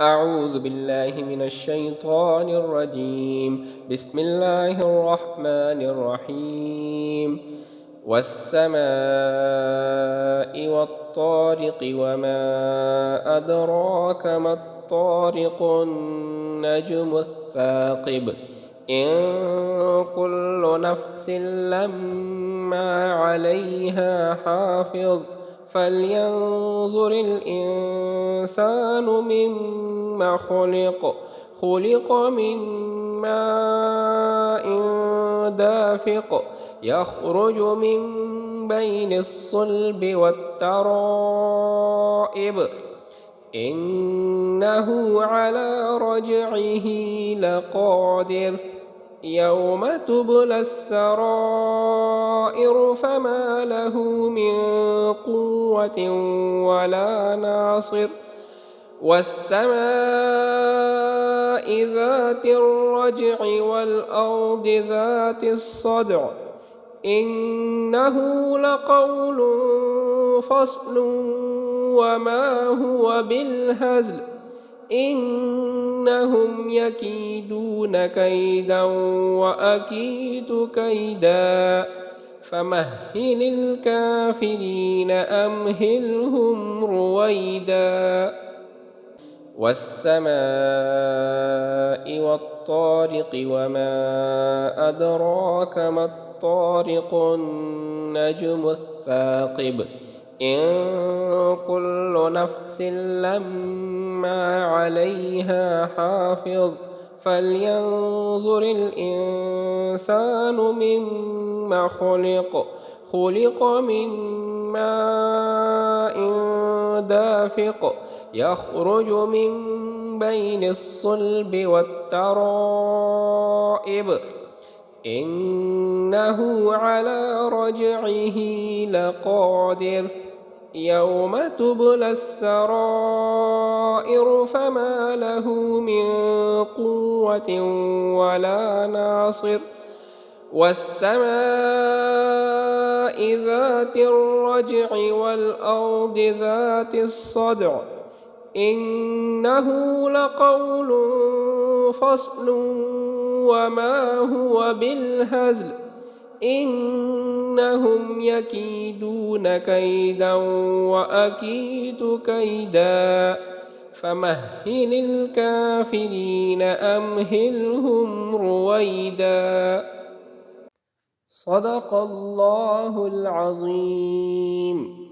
أعوذ بالله من الشيطان الرجيم. بسم الله الرحمن الرحيم. والسماء والطارق وما أدراك ما الطارق النجم الثاقب إن كل نفس لما عليها حافظ فلينظر الإنسان مما خلق من ماء دافق يخرج من بين الصلب والترائب إنه على رجعه لقادر يوم تبلى السرائر فما له من قوة ولا ناصر والسماء ذات الرجع والأرض ذات الصدع إنه لقول فصل وما هو بالهزل إنهم يكيدون كيدا وأكيد كيدا فمهل الكافرين أمهلهم رويدا والسماء والطارق وما أدراك ما الطارق النجم الثاقب إن كل نفس لما عليها حافظ فلينظر الإنسان مما خلق من ماء دافق يخرج من بين الصلب والترائب إنه على رجعه لقادر يوم تبلى السرائر فما له من قوة ولا ناصر والسماء ذات الرجع والأرض ذات الصدع إنه لقول فصل وما هو بالهزل إنهم يكيدون كيدا وأكيد كيدا فمهل الكافرين أمهلهم رويدا صدق الله العظيم.